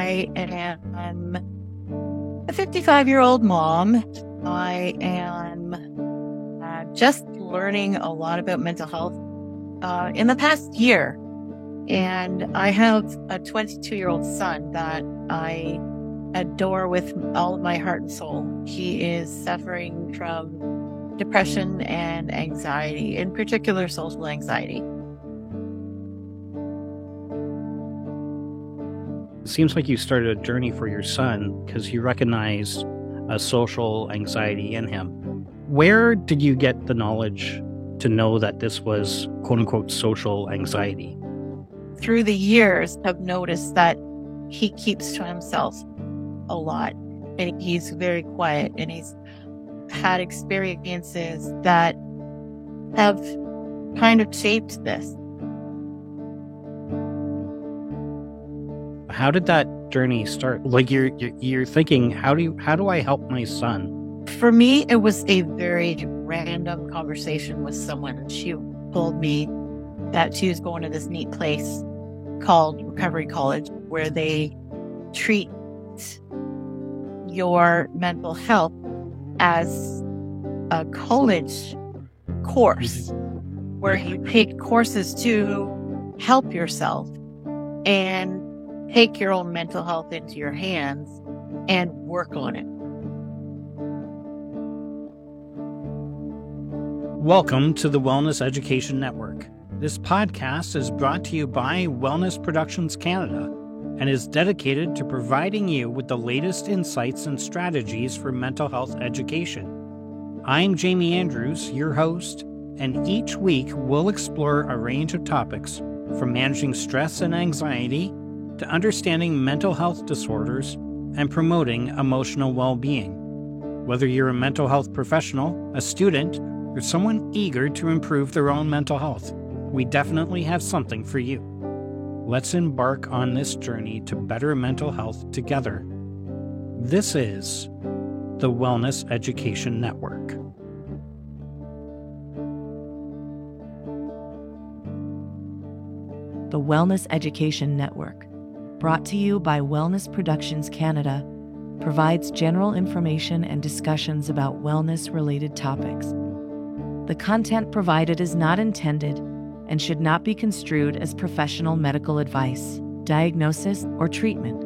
I am a 55-year-old mom. I am just learning a lot about mental health in the past year. And I have a 22-year-old son that I adore with all of my heart and soul. He is suffering from depression and anxiety, in particular social anxiety. It seems like you started a journey for your son because you recognized a social anxiety in him. Where did you get the knowledge to know that this was quote unquote social anxiety? Through the years, I've noticed that he keeps to himself a lot, and he's very quiet, and he's had experiences that have kind of shaped this. How did that journey start? Like you're thinking, how do I help my son? For me, it was a very random conversation with someone, and she told me that she was going to this neat place called Recovery College, where they treat your mental health as a college course, where you take courses to help yourself and take your own mental health into your hands and work on it. Welcome to the Wellness Education Network. This podcast is brought to you by Wellness Productions Canada and is dedicated to providing you with the latest insights and strategies for mental health education. I'm Jamie Andrews, your host, and each week we'll explore a range of topics from managing stress and anxiety to understanding mental health disorders and promoting emotional well-being. Whether you're a mental health professional, a student, or someone eager to improve their own mental health, we definitely have something for you. Let's embark on this journey to better mental health together. This is the Wellness Education Network. The Wellness Education Network, brought to you by Wellness Productions Canada, provides general information and discussions about wellness-related topics. The content provided is not intended and should not be construed as professional medical advice, diagnosis, or treatment.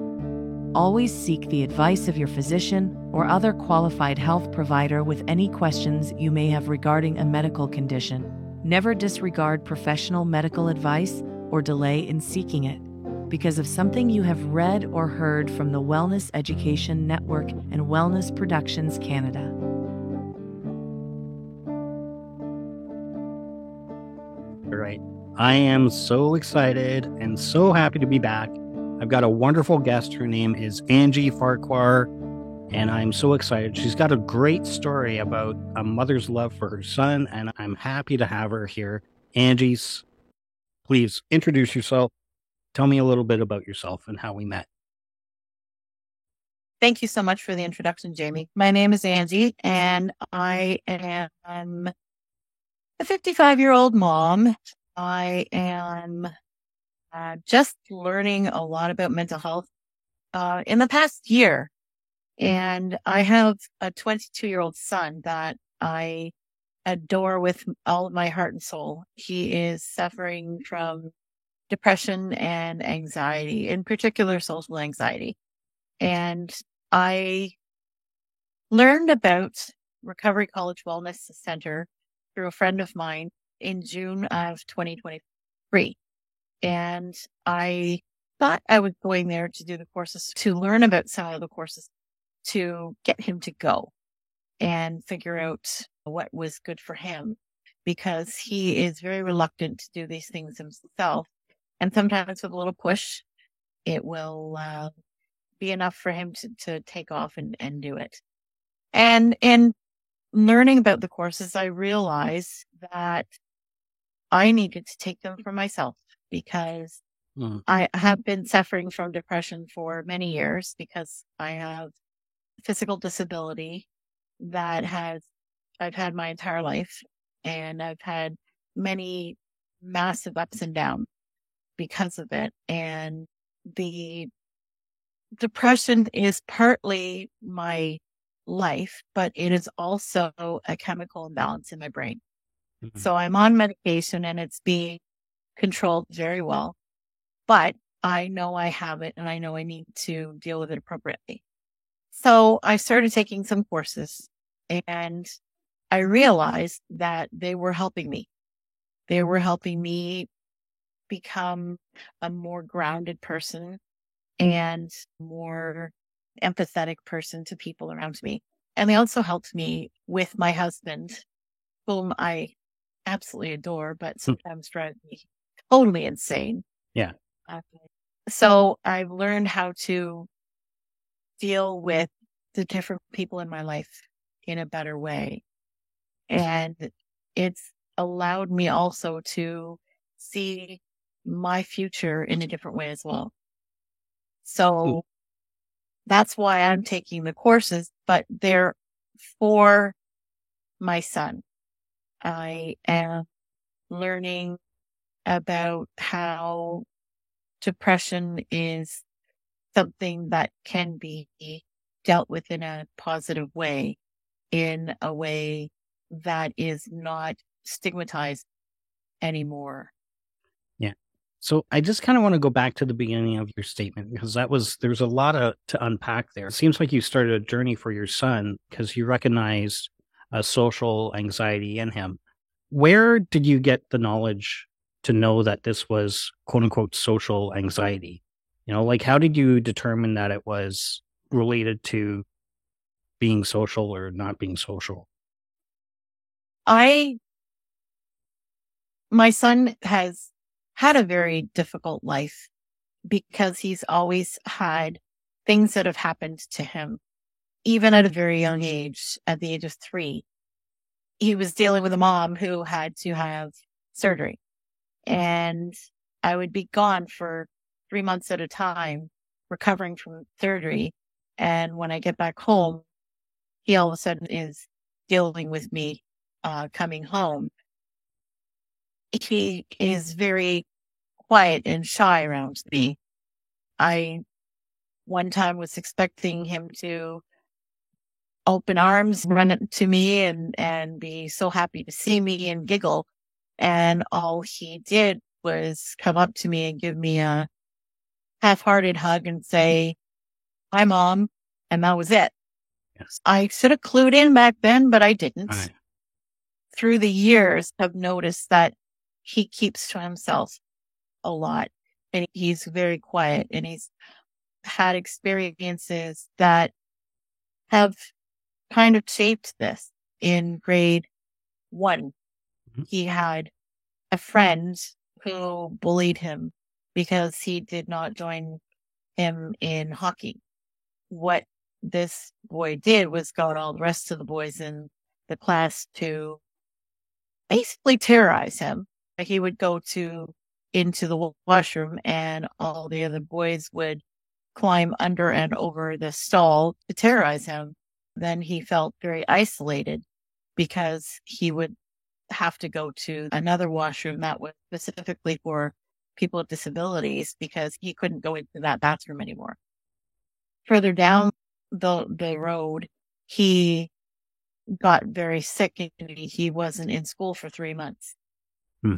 Always seek the advice of your physician or other qualified health provider with any questions you may have regarding a medical condition. Never disregard professional medical advice or delay in seeking it because of something you have read or heard from the Wellness Education Network and Wellness Productions Canada. Right. I am so excited and so happy to be back. I've got a wonderful guest. Her name is Angie Farquhar, and I'm so excited. She's got a great story about a mother's love for her son, and I'm happy to have her here. Angie, please introduce yourself. Tell me a little bit about yourself and how we met. Thank you so much for the introduction, Jamie. My name is Angie, and I am a 55-year-old mom. I am just learning a lot about mental health in the past year. And I have a 22-year-old son that I adore with all of my heart and soul. He is suffering from depression and anxiety, in particular social anxiety. And I learned about Recovery College Wellness Center through a friend of mine in June of 2023. And I thought I was going there to do the courses, to learn about some of the courses, to get him to go and figure out what was good for him, because he is very reluctant to do these things himself. And sometimes with a little push, it will be enough for him to take off and do it. And in learning about the courses, I realized that I needed to take them for myself, because I have been suffering from depression for many years, because I have physical disability that I've had my entire life, and I've had many massive ups and downs because of it. And the depression is partly my life, but it is also a chemical imbalance in my brain. Mhm. So I'm on medication and it's being controlled very well, but I know I have it and I know I need to deal with it appropriately. So I started taking some courses and I realized that they were helping me. They were helping me become a more grounded person and more empathetic person to people around me. And they also helped me with my husband, whom I absolutely adore, but sometimes drives me totally insane. Yeah. So I've learned how to deal with the different people in my life in a better way. And it's allowed me also to see my future in a different way as well. So that's why I'm taking the courses, but they're for my son. I am learning about how depression is something that can be dealt with in a positive way, in a way that is not stigmatized anymore. Yeah. So I just kind of want to go back to the beginning of your statement because there's a lot to unpack there. It seems like you started a journey for your son because you recognized a social anxiety in him. Where did you get the knowledge to know that this was quote unquote social anxiety? Like how did you determine that it was related to being social or not being social? My son has had a very difficult life because he's always had things that have happened to him, even at a very young age, at the age of 3. He was dealing with a mom who had to have surgery, and I would be gone for 3 months at a time recovering from surgery. And when I get back home, he all of a sudden is dealing with me coming home. He is very quiet and shy around me. I one time was expecting him to open arms, run to me and be so happy to see me and giggle. And all he did was come up to me and give me a half-hearted hug and say, "Hi, Mom." And that was it. Yes. I should have clued in back then, but I didn't. Right. Through the years, I've noticed that he keeps to himself a lot and he's very quiet and he's had experiences that have kind of shaped this. In grade 1, Mhm. he had a friend who bullied him because he did not join him in hockey. What this boy did was got all the rest of the boys in the class to basically terrorize him. He would go into the washroom and all the other boys would climb under and over the stall to terrorize him. Then he felt very isolated because he would have to go to another washroom that was specifically for people with disabilities because he couldn't go into that bathroom anymore. Further down the road, he got very sick and he wasn't in school for 3 months.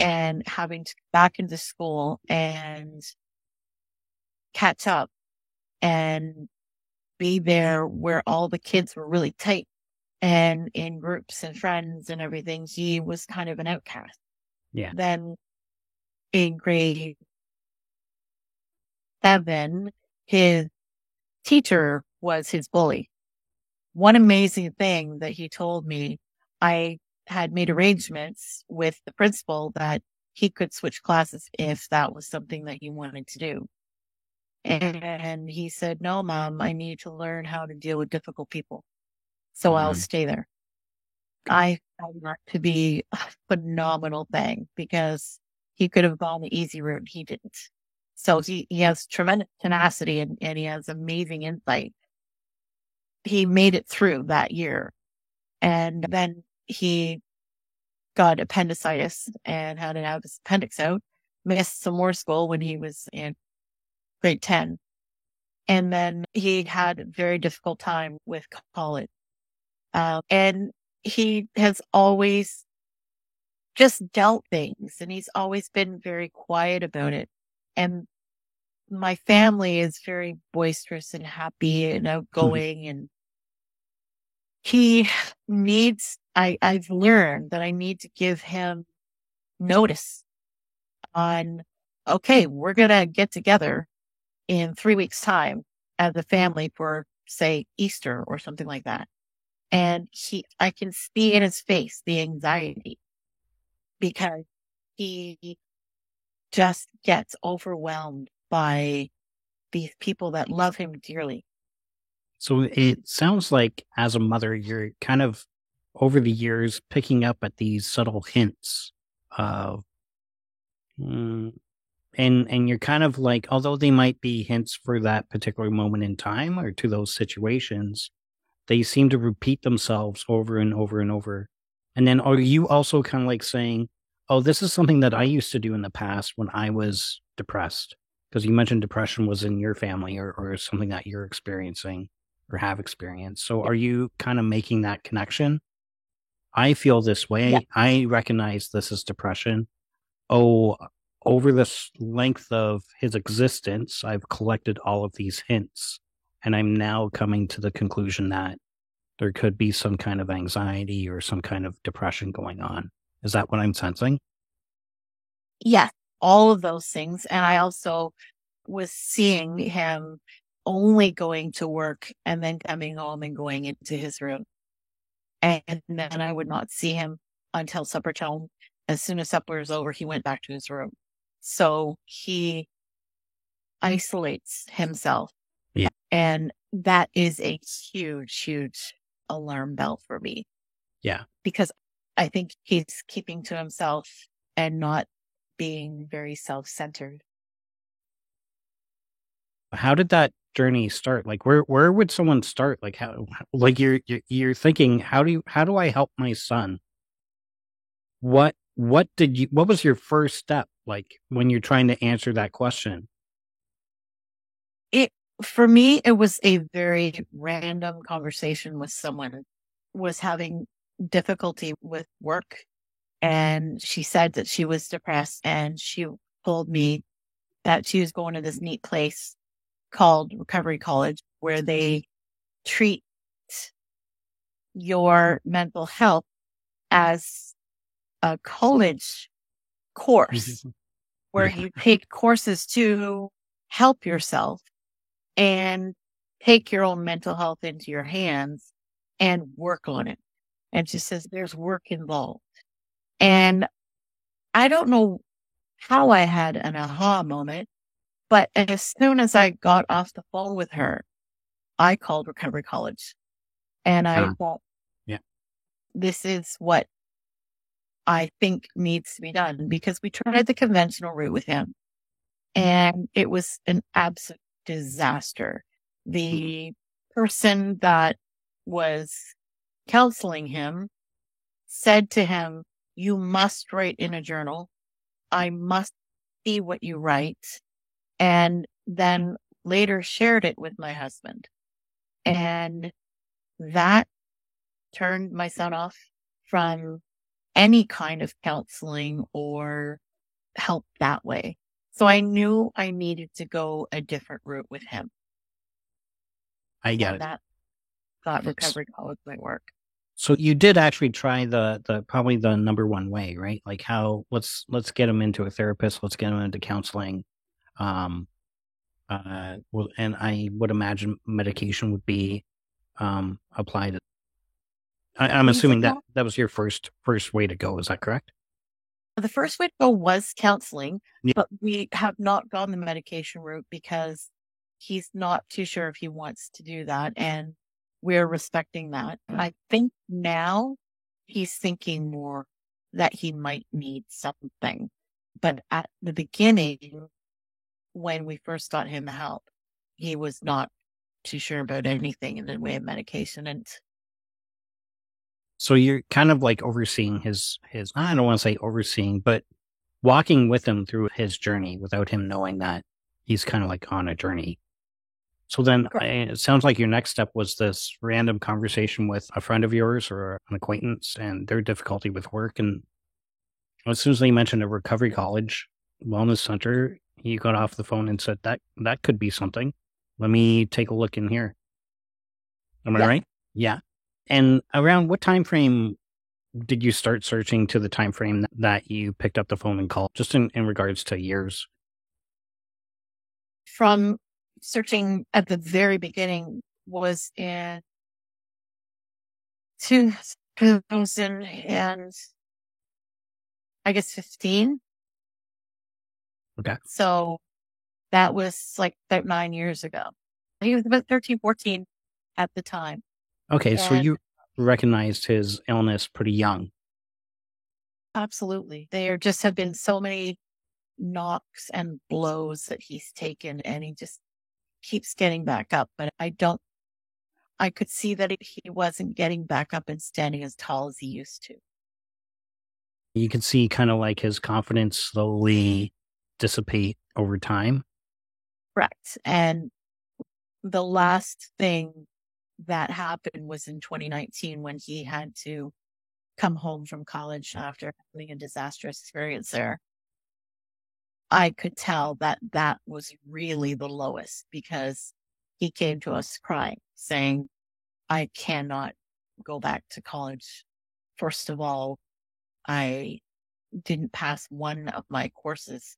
And having to go back into school and catch up and be there where all the kids were really tight and in groups and friends and everything, he was kind of an outcast. Yeah. Then in grade 7, his teacher was his bully. One amazing thing that he told me, I had made arrangements with the principal that he could switch classes if that was something that he wanted to do. And he said, "No, Mom, I need to learn how to deal with difficult people. So I'll stay there." I found that to be a phenomenal thing because he could have gone the easy route. He didn't. So he has tremendous tenacity and he has amazing insight. He made it through that year. And then he got appendicitis and had to have his appendix out, missed some more school when he was in grade 10. And then he had a very difficult time with college. And he has always just dealt things, and he's always been very quiet about it. And my family is very boisterous and happy and outgoing, and he needs, I've learned that I need to give him notice on, okay, we're going to get together in 3 weeks' time as a family for, say, Easter or something like that. And I can see in his face the anxiety, because he just gets overwhelmed by these people that love him dearly. So it sounds like as a mother, you're kind of over the years picking up at these subtle hints of, and you're kind of like, although they might be hints for that particular moment in time or to those situations, they seem to repeat themselves over and over and over. And then are you also kind of like saying, oh, this is something that I used to do in the past when I was depressed? Because you mentioned depression was in your family or something that you're experiencing or have experienced. So are you kind of making that connection? I feel this way. Yeah. I recognize this as depression. Oh, over this length of his existence, I've collected all of these hints, and I'm now coming to the conclusion that there could be some kind of anxiety or some kind of depression going on. Is that what I'm sensing? Yes, all of those things. And I also was seeing him only going to work and then coming home and going into his room. And then I would not see him until supper time. As soon as supper was over, he went back to his room. So he isolates himself. Yeah. And that is a huge, huge alarm bell for me. Yeah. Because I think he's keeping to himself and not being very self-centered. How did that journey start? Like where would someone start? Like how, like you're thinking, how do I help my son? What was your first step like when you're trying to answer that question? For me, it was a very random conversation with someone who was having difficulty with work. And she said that she was depressed, and she told me that she was going to this neat place called Recovery College, where they treat your mental health as a college course where you take courses to help yourself and take your own mental health into your hands and work on it. And she says there's work involved. And I don't know how I had an aha moment, but as soon as I got off the phone with her, I called Recovery College. And I thought, this is what I think needs to be done, because we tried the conventional route with him and it was an absolute disaster. The person that was counseling him said to him, you must write in a journal. I must see what you write. And then later shared it with my husband. And that turned my son off from any kind of counseling or help that way. So I knew I needed to go a different route with him. I get it. That thought Recovery College might work. So you did actually try the probably the number one way, right? Like how let's get him into a therapist, let's get him into counseling. Well, and I would imagine medication would be applied. I'm assuming that was your first way to go. Is that correct? The first way to go was counseling, but we have not gone the medication route because he's not too sure if he wants to do that. And we're respecting that. I think now he's thinking more that he might need something. But at the beginning, when we first got him help, he was not too sure about anything in the way of medication. And so you're kind of like overseeing his, I don't want to say overseeing, but walking with him through his journey without him knowing that he's kind of like on a journey. So then Correct. it sounds like your next step was this random conversation with a friend of yours or an acquaintance and their difficulty with work. And as soon as they mentioned a recovery college wellness center, you got off the phone and said that could be something. Let me take a look in here. Am I Yeah. right? Yeah. And around what time frame did you start searching to the time frame that you picked up the phone and called? Just in regards to years. From searching at the very beginning was in 2000 and I guess 15. Okay. So that was like about 9 years ago. He was about 13, 14 at the time. Okay. So And you recognized his illness pretty young. absolutely, there just have been so many knocks and blows that he's taken, and he just keeps getting back up. But I could see that he wasn't getting back up and standing as tall as he used to. You can see kind of like his confidence slowly dissipate over time. Correct. And the last thing that happened was in 2019 when he had to come home from college after having a disastrous experience there. I could tell that that was really the lowest because he came to us crying, saying, I cannot go back to college. First of all, I didn't pass one of my courses.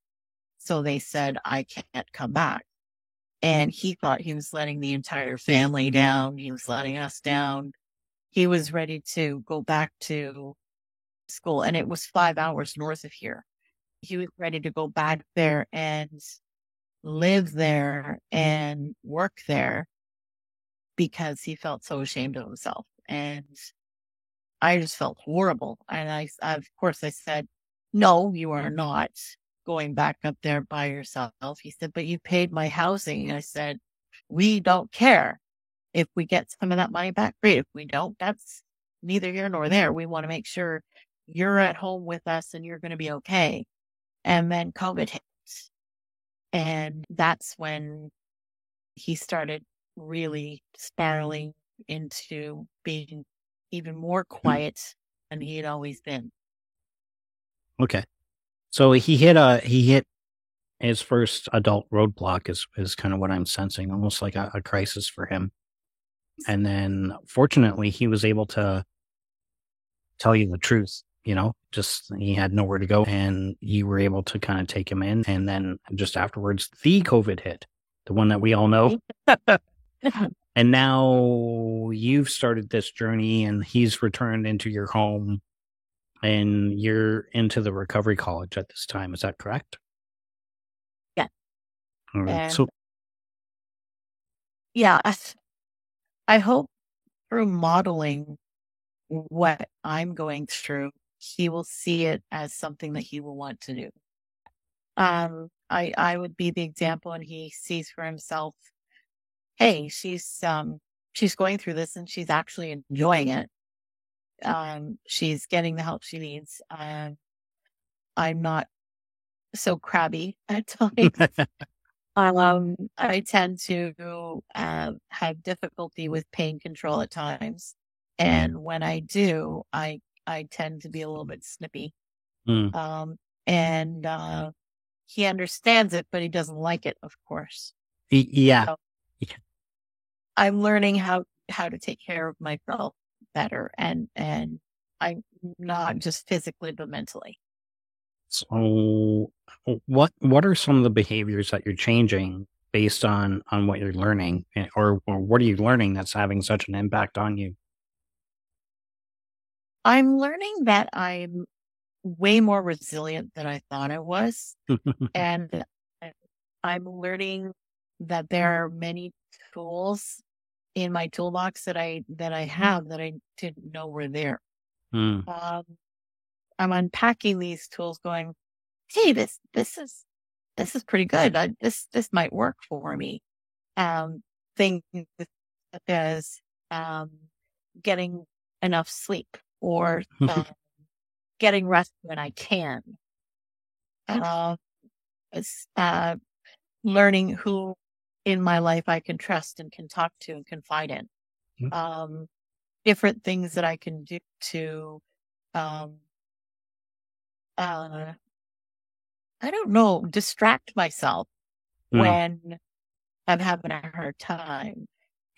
So they said, I can't come back. And he thought he was letting the entire family down. He was letting us down. He was ready to go back to school, and it was 5 hours north of here. He was ready to go back there and live there and work there because he felt so ashamed of himself. And I just felt horrible. And of course, I said, no, you are not going back up there by yourself. He said, but you paid my housing. I said, we don't care. If we get some of that money back, great. If we don't, that's neither here nor there. We want to make sure you're at home with us and you're going to be okay. And then COVID hit. And that's when he started really spiraling into being even more quiet than he had always been. Okay. So he hit his first adult roadblock is kind of what I'm sensing, almost like a crisis for him. And then fortunately he was able to tell you the truth, just he had nowhere to go and you were able to kind of take him in. And then just afterwards, the COVID hit, the one that we all know. And now you've started this journey and he's returned into your home and you're into the recovery college at this time. Is that correct? Yeah. All right. And So, yeah, I hope through modeling what I'm going through, he will see it as something that he will want to do. I would be the example, and he sees for himself, hey, she's going through this and she's actually enjoying it. She's getting the help she needs. I'm not so crabby at times. I tend to have difficulty with pain control at times. And when I do, I tend to be a little bit snippy. mm, And he understands it, but he doesn't like it, of course. yeah. So I'm learning how to take care of myself better, and I'm not just physically but mentally. So what are some of the behaviors that you're changing based on what you're learning, or what are you learning that's having such an impact on you? I'm learning that I'm way more resilient than I thought I was. And I'm learning that there are many tools in my toolbox that I have that I didn't know were there. Mm, I'm unpacking these tools going, hey, this is pretty good. This might work for me. Things such as getting enough sleep or getting rest when I can. Learning who in my life I can trust and can talk to and confide in. Different things that I can do to, um, I don't know, distract myself when I'm having a hard time.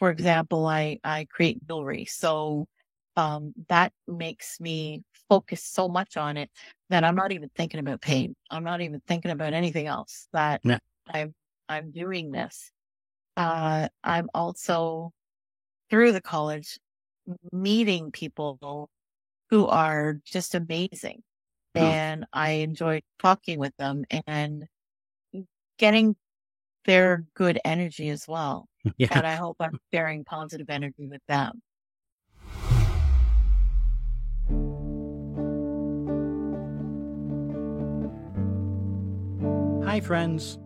For example, I create jewelry. So that makes me focus so much on it that I'm not even thinking about pain. I'm not even thinking about anything else, that Yeah. I'm doing this. I'm also, through the college, meeting people who are just amazing. And I enjoy talking with them and getting their good energy as well. Yeah. And I hope I'm sharing positive energy with them. Hi, friends.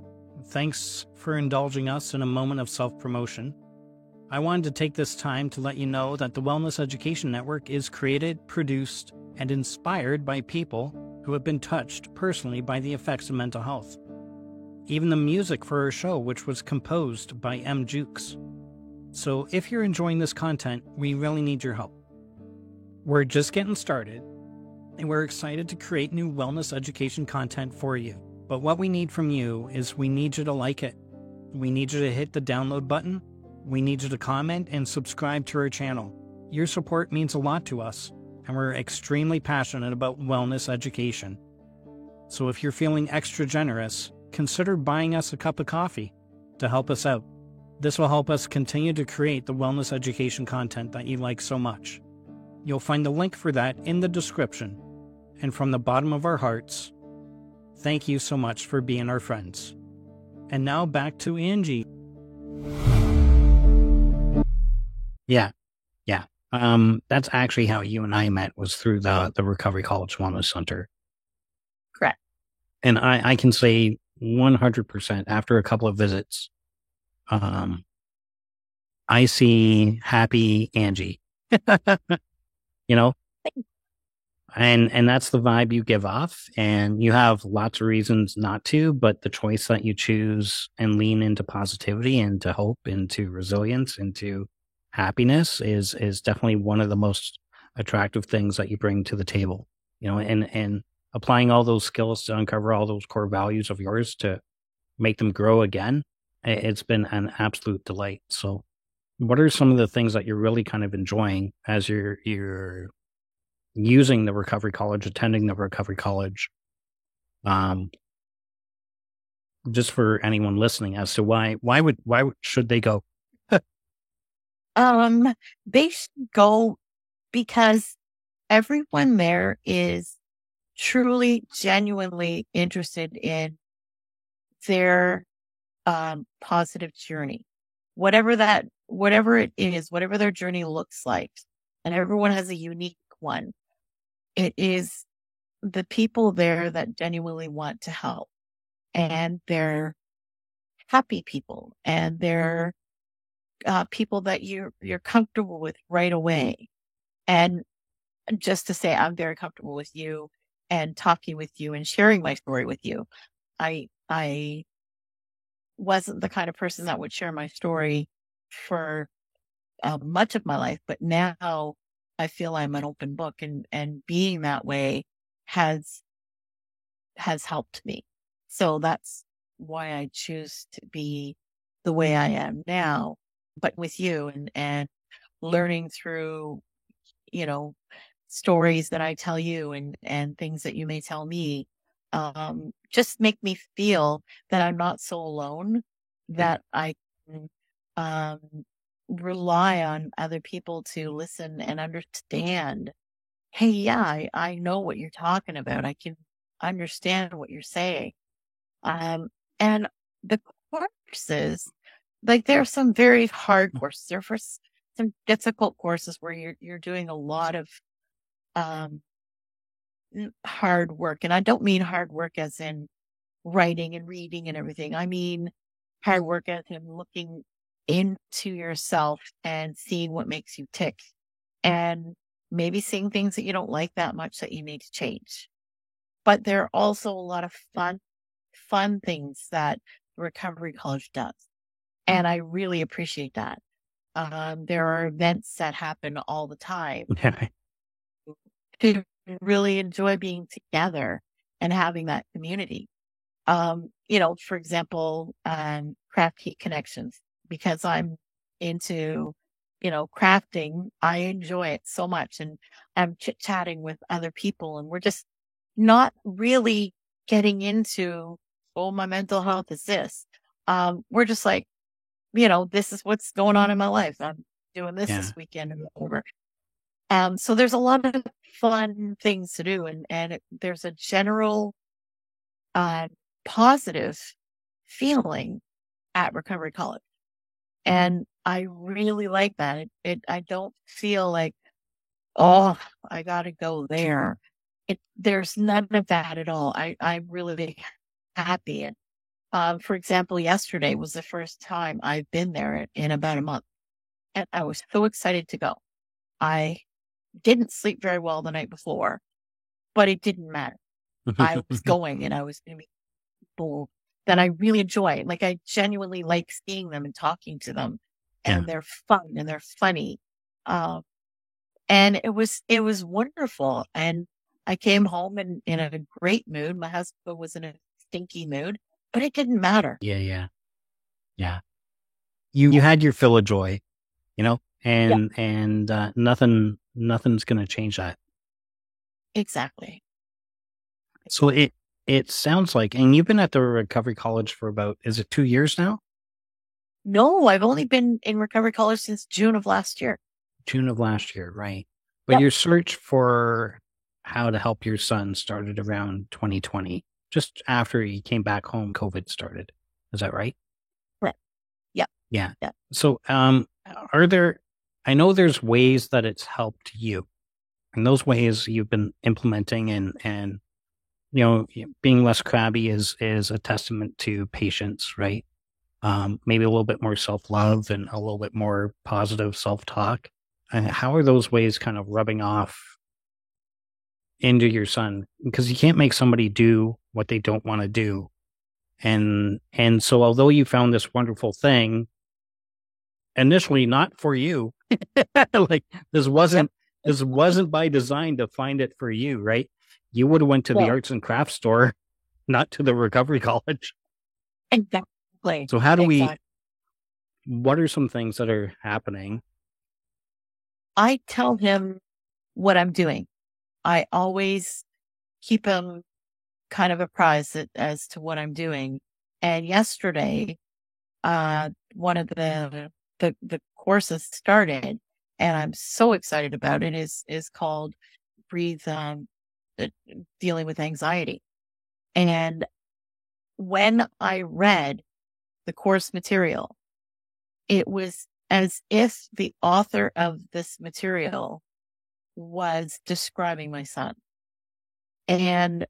Thanks for indulging us in a moment of self-promotion. I wanted to take this time to let you know that the Wellness Education Network is created, produced, and inspired by people who have been touched personally by the effects of mental health. Even the music for our show, which was composed by M. Jukes. So if you're enjoying this content, we really need your help. We're just getting started, and we're excited to create new wellness education content for you. But what we need from you is we need you to like it. We need you to hit the download button. We need you to comment and subscribe to our channel. Your support means a lot to us, and we're extremely passionate about wellness education. So if you're feeling extra generous, consider buying us a cup of coffee to help us out. This will help us continue to create the wellness education content that you like so much. You'll find the link for that in the description. And from the bottom of our hearts, thank you so much for being our friends. And now back to Angie. Yeah. That's actually how you and I met, was through the Recovery College Wellness Center. Correct. And I can say 100% after a couple of visits, I see happy Angie, you know, and that's the vibe you give off, and you have lots of reasons not to, but the choice that you choose and lean into positivity, into hope, into resilience, into happiness is definitely one of the most attractive things that you bring to the table, and applying all those skills to uncover all those core values of yours to make them grow again. It's been an absolute delight. So what are some of the things that you're really kind of enjoying as you're using the Recovery College, attending the Recovery College? Just for anyone listening, as to why should they go? They should go because everyone there is truly, genuinely interested in their positive journey, whatever it is, whatever their journey looks like, and everyone has a unique one. It is the people there that genuinely want to help, and they're happy people, and they're people that you're comfortable with right away. And just to say, I'm very comfortable with you and talking with you and sharing my story with you. I wasn't the kind of person that would share my story for much of my life, but now I feel I'm an open book, and being that way has helped me. So that's why I choose to be the way I am now, but with you, and learning through, stories that I tell you, and things that you may tell me, just make me feel that I'm not so alone, that I can rely on other people to listen and understand. Hey, yeah, I know what you're talking about. I can understand what you're saying. And the courses, like, there are some very hard courses. There are some difficult courses where you're doing a lot of hard work. And I don't mean hard work as in writing and reading and everything. I mean hard work as in looking into yourself and seeing what makes you tick, and maybe seeing things that you don't like that much that you need to change. But there are also a lot of fun things that Recovery College does. And I really appreciate that. There are events that happen all the time Yeah. to really enjoy being together and having that community. For example, Craft Heat Connections, because I'm into, crafting. I enjoy it so much. And I'm chit chatting with other people, and we're just not really getting into, oh, my mental health is this. We're just like, this is what's going on in my life. I'm doing this Yeah. weekend and over. So there's a lot of fun things to do, and there's a general uh, positive feeling at Recovery College, and I really like that. I don't feel like, oh, I got to go there. There's none of that at all. I'm really happy. And for example, yesterday was the first time I've been there in about a month, and I was so excited to go. I didn't sleep very well the night before, but it didn't matter. I was going, and I was going to be people that I really enjoy. Like, I genuinely like seeing them and talking to them, Yeah. and they're fun and they're funny. And it was wonderful. And I came home in a great mood. My husband was in a stinky mood, but it didn't matter. Yeah. You had your fill of joy, Yeah, and nothing's going to change that. exactly. So it sounds like, and you've been at the Recovery College for about, is it 2 years now? No, I've only been in Recovery College since June of last year. June of last year, right? But Yep. your search for how to help your son started around 2020, just after he came back home, COVID started. Is that right? Right. Yep. Yeah. Yep. So, I know there's ways that it's helped you, and those ways you've been implementing, and being less crabby is a testament to patience, right? Maybe a little bit more self-love and a little bit more positive self-talk. How are those ways kind of rubbing off into your son? Because you can't make somebody do what they don't want to do. And so although you found this wonderful thing, initially not for you, like this wasn't by design to find it for you, right? You would have went to the Yeah. arts and crafts store, not to the Recovery College. Exactly. So how do Exactly. what are some things that are happening? I tell him what I'm doing. I always keep him kind of apprised as to what I'm doing. And yesterday, one of the courses started, and I'm so excited about it. Is called Breathe, Dealing with Anxiety. And when I read the course material, it was as if the author of this material was describing my son. And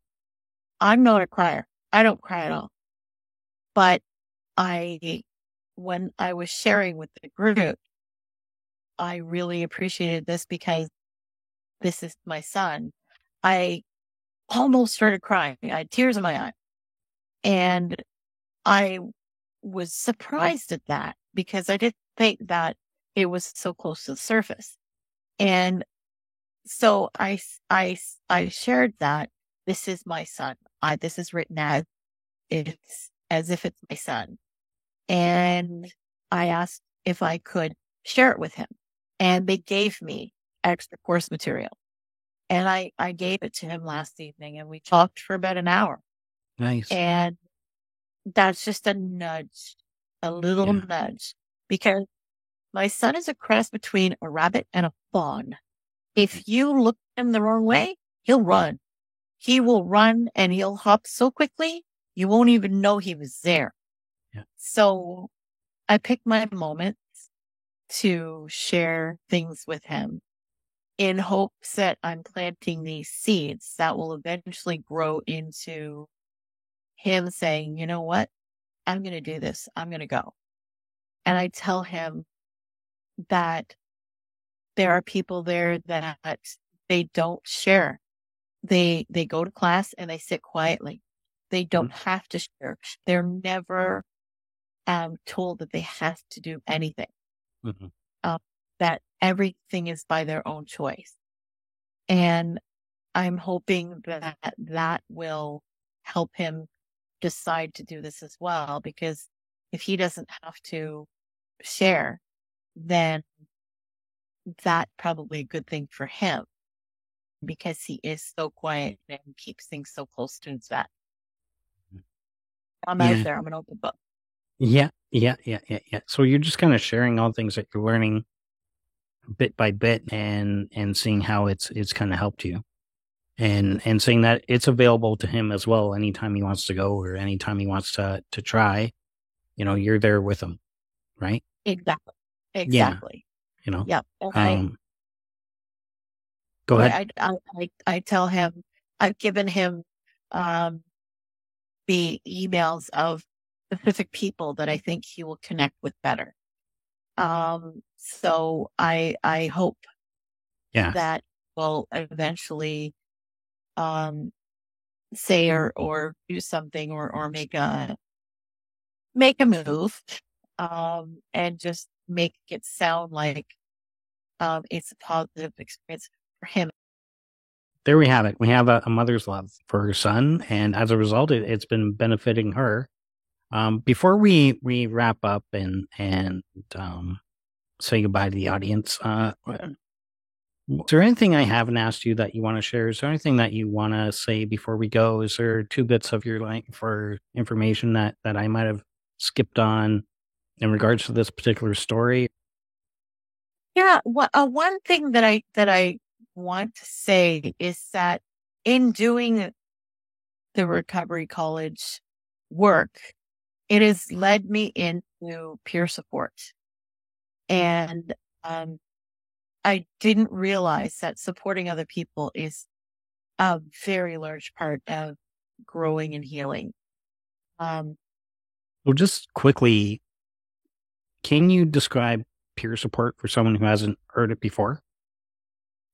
I'm not a crier. I don't cry at all. But when I was sharing with the group, I really appreciated this because this is my son. I almost started crying. I had tears in my eye. And I was surprised at that because I didn't think that it was so close to the surface. And so I shared that this is my son. This is written as if it's my son. And I asked if I could share it with him. And they gave me extra course material. And I gave it to him last evening, and we talked for about an hour. Nice. And that's just a nudge, a little nudge, because my son is a cross between a rabbit and a fawn. If you look at him the wrong way, he'll run. He will run, and he'll hop so quickly, you won't even know he was there. Yeah. So I picked my moments to share things with him in hopes that I'm planting these seeds that will eventually grow into him saying, you know what? I'm going to do this. I'm going to go. And I tell him that there are people there that they don't share. They go to class and they sit quietly. They don't have to share. They're never told that they have to do anything, Mhm. that everything is by their own choice. And I'm hoping that that will help him decide to do this as well, because if he doesn't have to share, then that's probably a good thing for him, because he is so quiet and keeps things so close to his vest. I'm out Yeah. there. I'm an open book. Yeah. So you're just kind of sharing all things that you're learning bit by bit and seeing how it's kind of helped you. And saying that it's available to him as well anytime he wants to go or anytime he wants to try, you're there with him, right? Exactly. Yeah. Exactly. Yep. And Go ahead. I tell him, I've given him the emails of specific people that I think he will connect with better. So I hope Yeah. that will eventually say or do something or make a move, and just make it sound like it's a positive experience for him. There we have it. We have a mother's love for her son, and as a result, it's been benefiting her. Before we wrap up and say goodbye to the audience, is there anything I haven't asked you that you want to share? Is there anything that you want to say before we go? Is there 2 bits of your life for information that I might have skipped on in regards to this particular story? Yeah. One thing that I want to say is that in doing the recovery college work, it has led me into peer support. And I didn't realize that supporting other people is a very large part of growing and healing. Well, just quickly, can you describe peer support for someone who hasn't heard it before?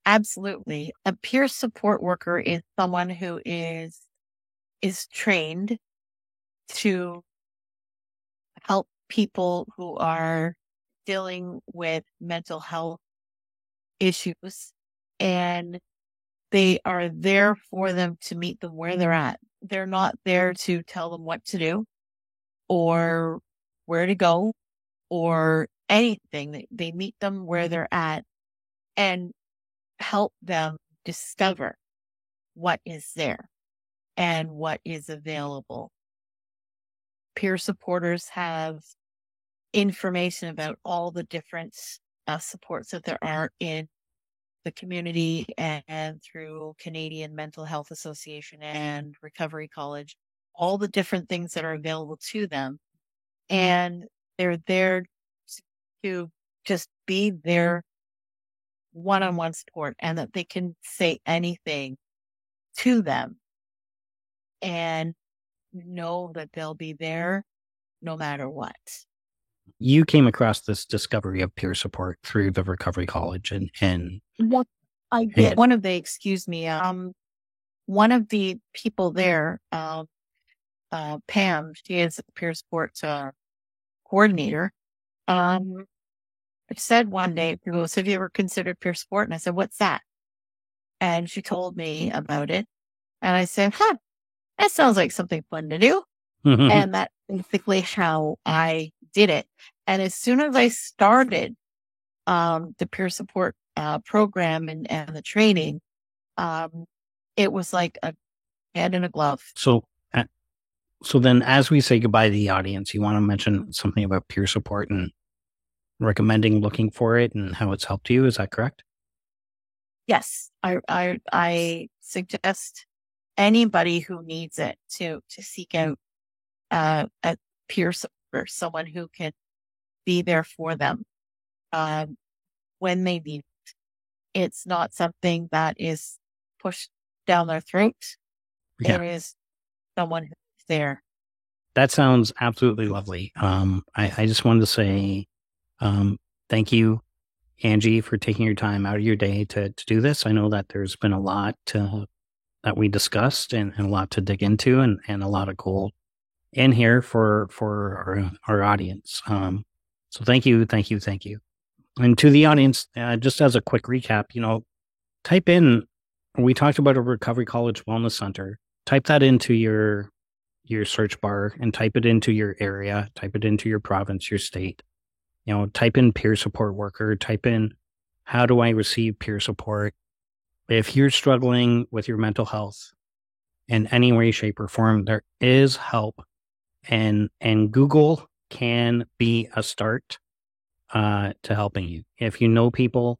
Absolutely. A peer support worker is someone who is trained to help people who are dealing with mental health issues, and they are there for them to meet them where they're at. They're not there to tell them what to do or where to go or anything. They meet them where they're at and help them discover what is there and what is available. Peer supporters have information about all the different supports that there are in the community and through Canadian Mental Health Association and Recovery College, all the different things that are available to them. And they're there to just be their one-on-one support, and that they can say anything to them and know that they'll be there no matter what. You came across this discovery of peer support through the Recovery College and What I did. One of the people there, Pam, she is a peer support coordinator. Said one day, she goes, "Have you ever considered peer support?" And I said, "What's that?" And she told me about it. And I said, that sounds like something fun to do. And that's basically how I did it. And as soon as I started the peer support program and the training, it was like a hand in a glove. So then as we say goodbye to the audience, you want to mention something about peer support and recommending looking for it and how it's helped you. Is that correct? Yes. I suggest anybody who needs it to seek out a peer support, someone who can be there for them when they need it. It's not something that is pushed down their throat. Yeah. It is someone who's there. That sounds absolutely lovely. I just wanted to say thank you, Angie, for taking your time out of your day to do this. I know that there's been a lot that we discussed and a lot to dig into and a lot of cool in here for our audience. So thank you. And to the audience, just as a quick recap, type in, we talked about a Recovery College Wellness Center. Type that into your search bar and type it into your area, type it into your province, your state. Type in peer support worker, type in, how do I receive peer support? If you're struggling with your mental health in any way, shape, or form, there is help. And Google can be a start to helping you. If you know people,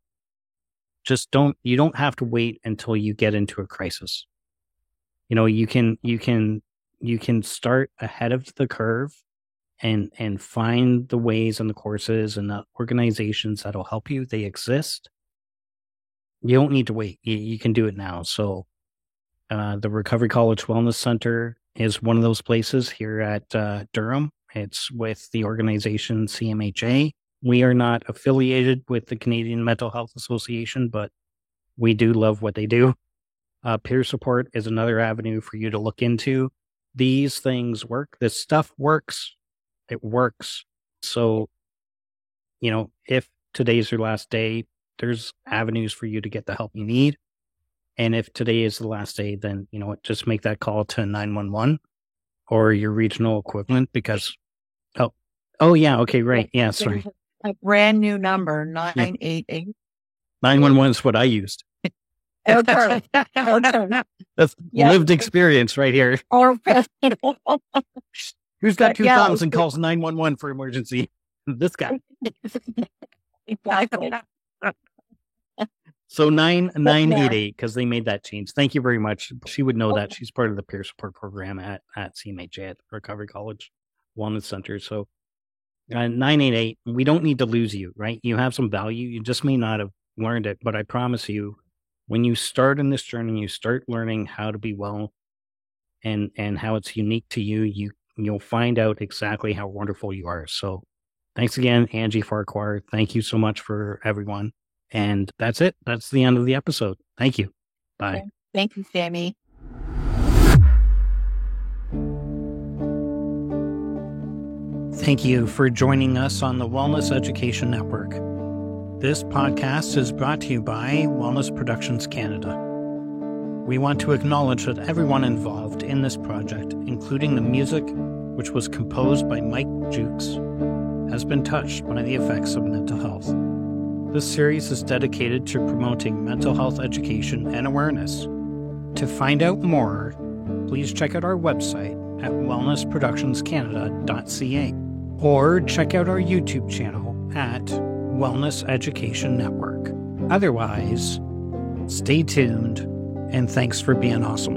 you don't have to wait until you get into a crisis. You can start ahead of the curve and find the ways and the courses and the organizations that'll help you. They exist. You don't need to wait. You can do it now. So the Recovery College Wellness Center is one of those places here at Durham. It's with the organization CMHA. We are not affiliated with the Canadian Mental Health Association, but we do love what they do. Peer support is another avenue for you to look into. These things work. This stuff works. It works. So, if today's your last day, there's avenues for you to get the help you need. And if today is the last day, then, just make that call to 911 or your regional equivalent because, oh yeah. Okay. Right. Yeah. Sorry. A brand new number, 988. 911 is what I used. Okay. That's lived experience right here. Who's got two thumbs and calls 911 for emergency? This guy. Exactly. So 988, because they made that change. Thank you very much. She would know that. She's part of the peer support program at CMHA, at Recovery College Wellness Center. So 988, we don't need to lose you, right? You have some value. You just may not have learned it, but I promise you, when you start in this journey, you start learning how to be well and how it's unique to you, you'll find out exactly how wonderful you are. So thanks again, Angie Farquhar. Thank you so much for everyone. And that's it. That's the end of the episode. Thank you. Bye. Thank you, Sammy. Thank you for joining us on the Wellness Education Network. This podcast is brought to you by Wellness Productions Canada. We want to acknowledge that everyone involved in this project, including the music, which was composed by Mike Jukes, has been touched by the effects of mental health. This series is dedicated to promoting mental health education and awareness. To find out more, please check out our website at wellnessproductionscanada.ca or check out our YouTube channel at Wellness Education Network. Otherwise, stay tuned and thanks for being awesome.